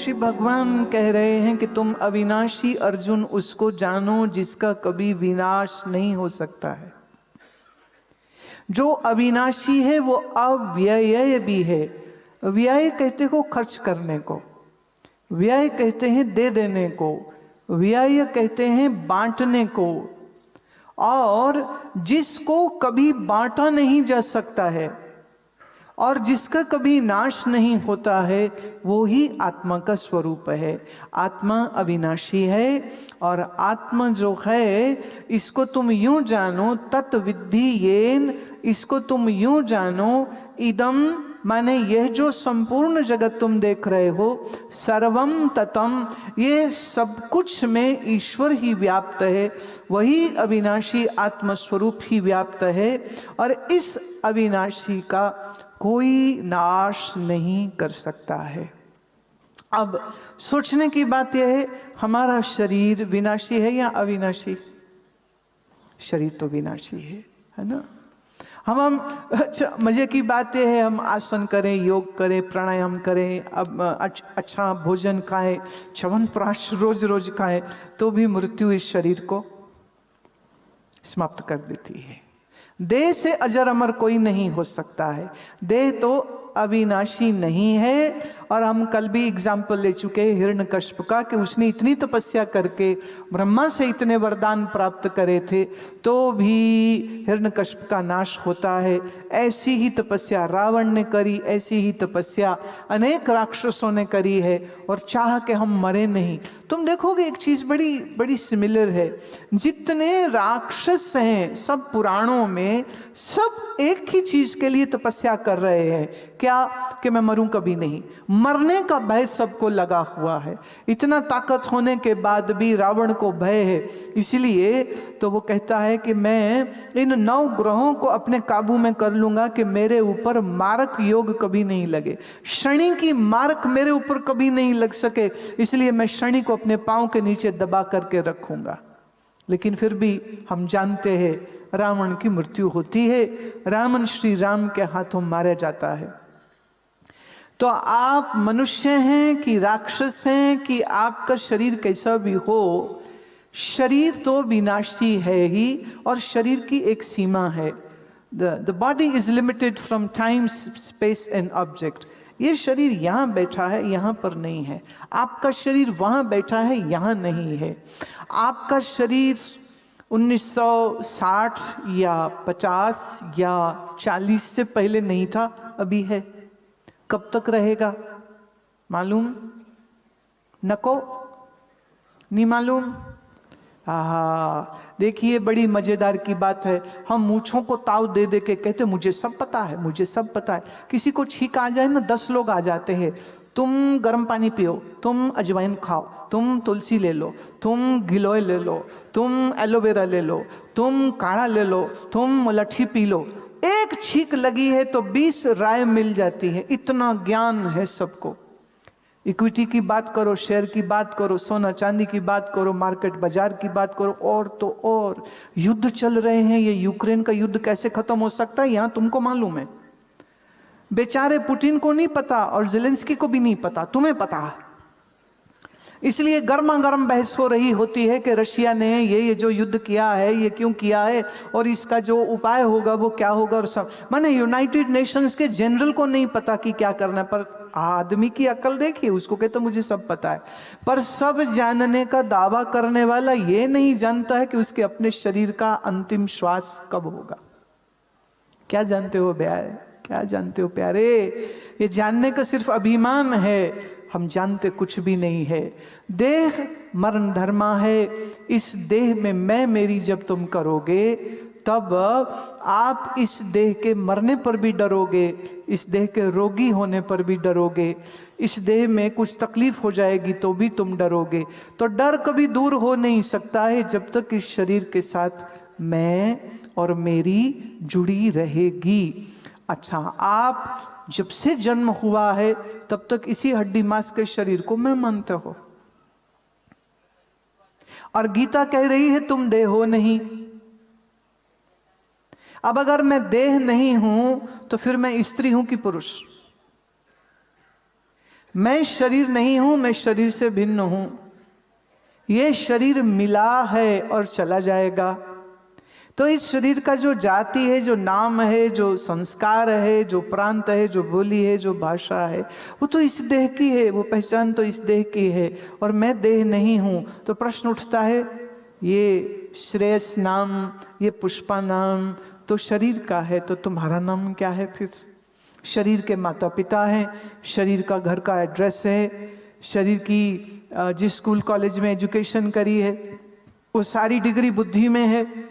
श्री भगवान कह रहे हैं कि तुम अविनाशी अर्जुन उसको जानो जिसका कभी विनाश नहीं हो सकता है। जो अविनाशी है वो अव्यय भी है। व्यय कहते हो खर्च करने को, व्यय कहते हैं दे देने को, व्यय कहते हैं बांटने को। और जिसको कभी बांटा नहीं जा सकता है और जिसका कभी नाश नहीं होता है, वो ही आत्मा का स्वरूप है। आत्मा अविनाशी है और आत्मा जो है इसको तुम यूं जानो, तत्विद्धि येन, इसको तुम यूं जानो, इदम माने यह जो संपूर्ण जगत तुम देख रहे हो, सर्वम ततम, ये सब कुछ में ईश्वर ही व्याप्त है, वही अविनाशी आत्मस्वरूप ही व्याप्त है। और इस अविनाशी का कोई नाश नहीं कर सकता है। अब सोचने की बात यह है, हमारा शरीर विनाशी है या अविनाशी? शरीर तो विनाशी है ना। हम अच्छा, मजे की बात यह है, हम आसन करें, योग करें, प्राणायाम करें, अब अच्छा भोजन खाएं, च्यवनप्राश रोज रोज खाएं, तो भी मृत्यु इस शरीर को समाप्त कर देती है। देह से अजर अमर कोई नहीं हो सकता है, देह तो अविनाशी नहीं है। और हम कल भी एग्जाम्पल ले चुके हैं हिरण्यकश्यप का, कि उसने इतनी तपस्या करके ब्रह्मा से इतने वरदान प्राप्त करे थे तो भी हिरण्यकश्यप का नाश होता है। ऐसी ही तपस्या रावण ने करी, ऐसी ही तपस्या अनेक राक्षसों ने करी है और चाह के हम मरे नहीं। तुम देखोगे एक चीज बड़ी बड़ी सिमिलर है, जितने राक्षस हैं सब पुराणों में, सब एक ही चीज के लिए तपस्या कर रहे हैं, क्या? कि मैं मरूं कभी नहीं। मरने का भय सबको लगा हुआ है। इतना ताकत होने के बाद भी रावण को भय है, इसलिए तो वो कहता है कि मैं इन 9 ग्रहों को अपने काबू में कर लूंगा कि मेरे ऊपर मारक योग कभी नहीं लगे, शनि की मारक मेरे ऊपर कभी नहीं लग सके, इसलिए मैं शनि को अपने पांव के नीचे दबा करके रखूंगा। लेकिन फिर भी हम जानते हैं रावण की मृत्यु होती है, रावण श्री राम के हाथों मारा जाता है। तो आप मनुष्य हैं कि राक्षस हैं कि आपका शरीर कैसा भी हो, शरीर तो विनाशी है ही, और शरीर की एक सीमा है। The body is limited from time, space and object. ये शरीर यहाँ बैठा है, यहाँ पर नहीं है। आपका शरीर वहाँ बैठा है, यहाँ नहीं है। आपका शरीर 1960 या 50 या 40 से पहले नहीं था, अभी है। कब तक रहेगा मालूम? नको नहीं मालूम। देखिए बड़ी मजेदार की बात है, हम मूछों को ताव दे दे के कहते मुझे सब पता है, मुझे सब पता है। किसी को छींक आ जाए ना, 10 लोग आ जाते हैं, तुम गर्म पानी पियो, तुम अजवाइन खाओ, तुम तुलसी ले लो, तुम गिलोय ले लो, तुम एलोवेरा ले लो, तुम काढ़ा ले लो, तुम मुलट्ठी पी लो। एक छींक लगी है तो 20 राय मिल जाती है। इतना ज्ञान है सबको। इक्विटी की बात करो, शेयर की बात करो, सोना चांदी की बात करो, मार्केट बाजार की बात करो, और तो और युद्ध चल रहे हैं। ये यूक्रेन का युद्ध कैसे खत्म हो सकता है, यहां तुमको मालूम है। बेचारे पुतिन को नहीं पता और ज़ेलेंस्की को भी नहीं पता, तुम्हें पता है। इसलिए गर्मा गर्म बहस हो रही होती है कि रशिया ने ये जो युद्ध किया है ये क्यों किया है और इसका जो उपाय होगा वो क्या होगा। और सब माने यूनाइटेड नेशंस के जनरल को नहीं पता कि क्या करना है, पर आदमी की अकल देखिए, उसको कहते मुझे सब पता है। पर सब जानने का दावा करने वाला ये नहीं जानता है कि उसके अपने शरीर का अंतिम श्वास कब होगा। क्या जानते हो प्यारे, क्या जानते हो प्यारे? ये जानने का सिर्फ अभिमान है, हम जानते कुछ भी नहीं है। देह मरण धर्मा है। इस देह में मैं मेरी जब तुम करोगे तब आप इस देह के मरने पर भी डरोगे, इस देह के रोगी होने पर भी डरोगे, इस देह में कुछ तकलीफ हो जाएगी तो भी तुम डरोगे। तो डर कभी दूर हो नहीं सकता है जब तक इस शरीर के साथ मैं और मेरी जुड़ी रहेगी। अच्छा, आप जब से जन्म हुआ है तब तक इसी हड्डी मांस के शरीर को मैं मानते हो। और गीता कह रही है तुम देह हो नहीं। अब अगर मैं देह नहीं हूं तो फिर मैं स्त्री हूं कि पुरुष? मैं शरीर नहीं हूं, मैं शरीर से भिन्न हूं। ये शरीर मिला है और चला जाएगा। तो इस शरीर का जो जाति है, जो नाम है, जो संस्कार है, जो प्रांत है, जो बोली है, जो भाषा है, वो तो इस देह की है, वो पहचान तो इस देह की है, और मैं देह नहीं हूं। तो प्रश्न उठता है, ये श्रेयस नाम, ये पुष्पा नाम तो शरीर का है, तो तुम्हारा नाम क्या है फिर? शरीर के माता पिता हैं, शरीर का घर का एड्रेस है, शरीर की जिस स्कूल कॉलेज में एजुकेशन करी है वो सारी डिग्री बुद्धि में है,